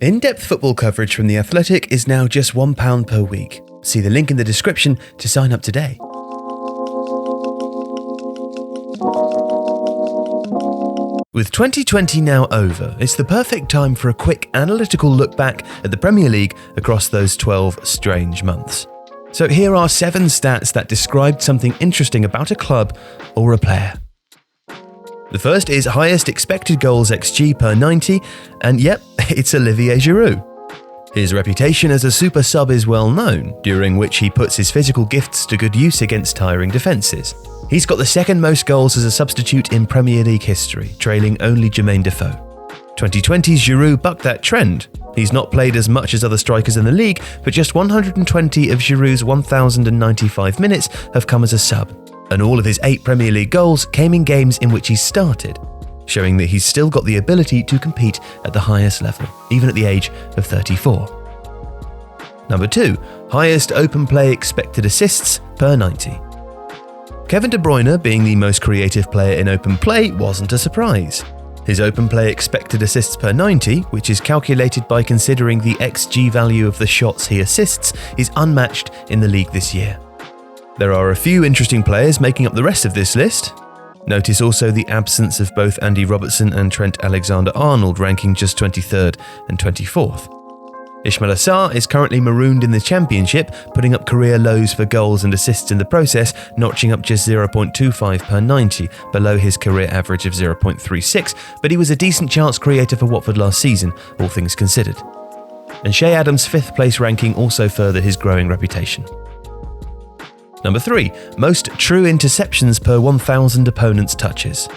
In-depth football coverage from The Athletic is now just £1 per week. See the link in the description to sign up today. With 2020 now over, it's the perfect time for a quick analytical look back at the Premier League across those 12 strange months. So here are 7 stats that described something interesting about a club or a player. The first is highest expected goals XG per 90, and yep, it's Olivier Giroud. His reputation as a super sub is well known, during which he puts his physical gifts to good use against tiring defences. He's got the second most goals as a substitute in Premier League history, trailing only Jermaine Defoe. 2020's Giroud bucked that trend. He's not played as much as other strikers in the league, but just 120 of Giroud's 1,095 minutes have come as a sub, and all of his 8 Premier League goals came in games in which he started, showing that he's still got the ability to compete at the highest level, even at the age of 34. Number 2, highest open play expected assists per 90. Kevin De Bruyne being the most creative player in open play wasn't a surprise. His open play expected assists per 90, which is calculated by considering the XG value of the shots he assists, is unmatched in the league this year. There are a few interesting players making up the rest of this list. Notice also the absence of both Andy Robertson and Trent Alexander-Arnold, ranking just 23rd and 24th. Ismail Assar is currently marooned in the Championship, putting up career lows for goals and assists in the process, notching up just 0.25 per 90, below his career average of 0.36, but he was a decent chance creator for Watford last season, all things considered. And Shea Adams' 5th place ranking also furthered his growing reputation. Number 3, most true interceptions per 1,000 opponents' touches.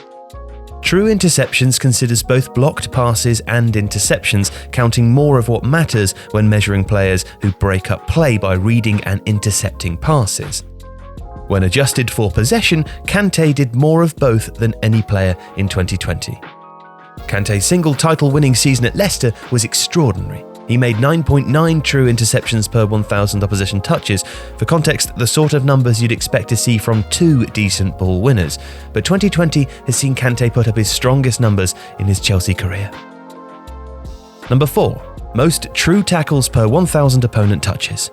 True interceptions considers both blocked passes and interceptions, counting more of what matters when measuring players who break up play by reading and intercepting passes. When adjusted for possession, Kante did more of both than any player in 2020. Kante's single title-winning season at Leicester was extraordinary. He made 9.9 true interceptions per 1,000 opposition touches. For context, the sort of numbers you'd expect to see from 2 decent ball winners. But 2020 has seen Kante put up his strongest numbers in his Chelsea career. Number 4, most true tackles per 1,000 opponent touches.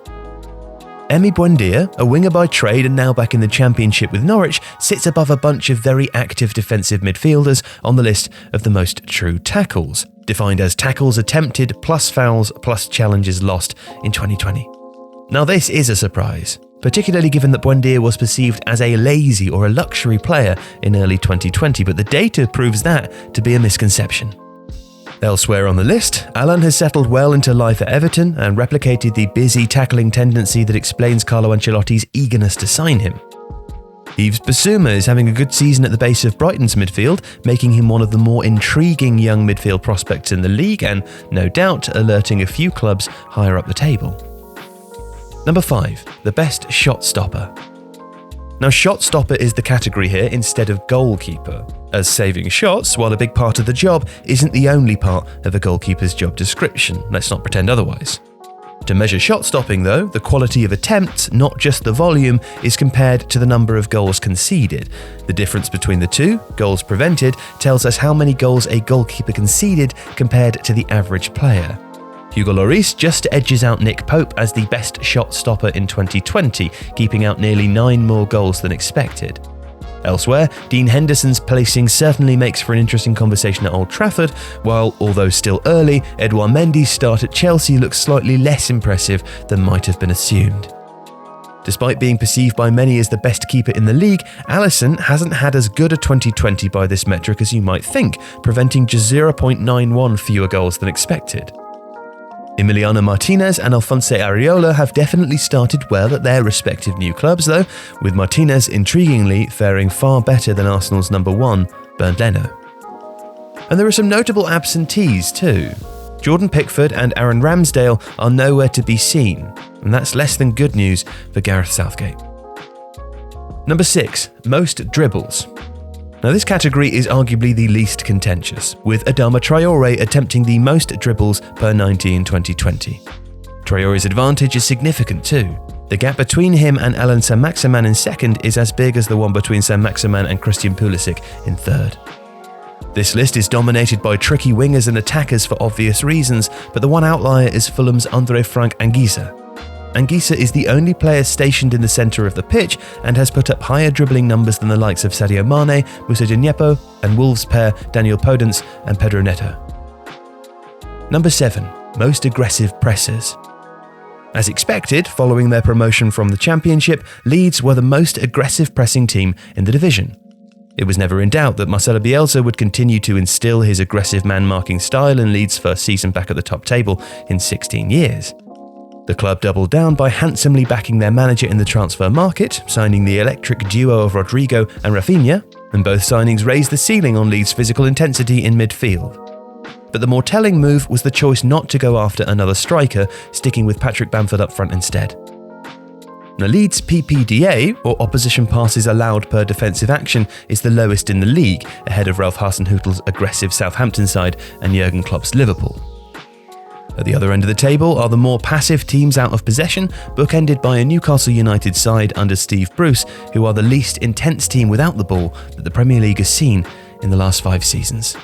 Emi Buendia, a winger by trade and now back in the Championship with Norwich, sits above a bunch of very active defensive midfielders on the list of the most true tackles, defined as tackles attempted plus fouls plus challenges lost in 2020. Now this is a surprise, particularly given that Buendia was perceived as a lazy or a luxury player in early 2020, but the data proves that to be a misconception. Elsewhere on the list, Alan has settled well into life at Everton and replicated the busy tackling tendency that explains Carlo Ancelotti's eagerness to sign him. Yves Bissouma is having a good season at the base of Brighton's midfield, making him one of the more intriguing young midfield prospects in the league and, no doubt, alerting a few clubs higher up the table. Number 5, the best shot stopper. Now, shot stopper is the category here instead of goalkeeper, as saving shots, while a big part of the job, isn't the only part of a goalkeeper's job description. Let's not pretend otherwise. To measure shot stopping, though, the quality of attempts, not just the volume, is compared to the number of goals conceded. The difference between the two, goals prevented, tells us how many goals a goalkeeper conceded compared to the average player. Hugo Lloris just edges out Nick Pope as the best shot stopper in 2020, keeping out nearly 9 more goals than expected. Elsewhere, Dean Henderson's placing certainly makes for an interesting conversation at Old Trafford, while, although still early, Edouard Mendy's start at Chelsea looks slightly less impressive than might have been assumed. Despite being perceived by many as the best keeper in the league, Alisson hasn't had as good a 2020 by this metric as you might think, preventing just 0.91 fewer goals than expected. Emiliano Martinez and Alphonse Areola have definitely started well at their respective new clubs though, with Martinez intriguingly faring far better than Arsenal's number 1, Bernd Leno. And there are some notable absentees too. Jordan Pickford and Aaron Ramsdale are nowhere to be seen, and that's less than good news for Gareth Southgate. Number 6, most dribbles. Now this category is arguably the least contentious, with Adama Traore attempting the most dribbles per 90 in 2020. Traore's advantage is significant too. The gap between him and Alan Saint-Maximin in second is as big as the one between Saint-Maximin and Christian Pulisic in third. This list is dominated by tricky wingers and attackers for obvious reasons, but the one outlier is Fulham's André Frank Anguissa. Anguissa is the only player stationed in the centre of the pitch and has put up higher dribbling numbers than the likes of Sadio Mane, Moussa Djenepo, and Wolves pair Daniel Podence and Pedro Neto. Number 7. Most aggressive pressers. As expected, following their promotion from the Championship, Leeds were the most aggressive pressing team in the division. It was never in doubt that Marcelo Bielsa would continue to instill his aggressive man-marking style in Leeds' first season back at the top table in 16 years. The club doubled down by handsomely backing their manager in the transfer market, signing the electric duo of Rodrigo and Rafinha, and both signings raised the ceiling on Leeds' physical intensity in midfield. But the more telling move was the choice not to go after another striker, sticking with Patrick Bamford up front instead. Now, Leeds' PPDA, or opposition passes allowed per defensive action, is the lowest in the league, ahead of Ralph Hasenhüttl's aggressive Southampton side and Jurgen Klopp's Liverpool. At the other end of the table are the more passive teams out of possession, bookended by a Newcastle United side under Steve Bruce, who are the least intense team without the ball that the Premier League has seen in the last 5 seasons.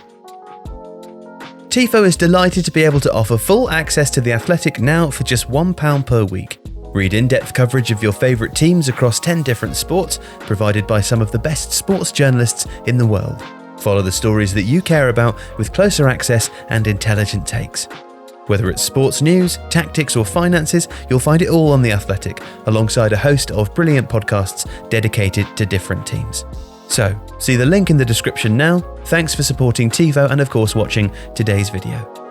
Tifo is delighted to be able to offer full access to The Athletic now for just £1 per week. Read in-depth coverage of your favourite teams across 10 different sports, provided by some of the best sports journalists in the world. Follow the stories that you care about with closer access and intelligent takes. Whether it's sports news, tactics or finances, you'll find it all on The Athletic, alongside a host of brilliant podcasts dedicated to different teams. So, see the link in the description now. Thanks for supporting Tifo and of course watching today's video.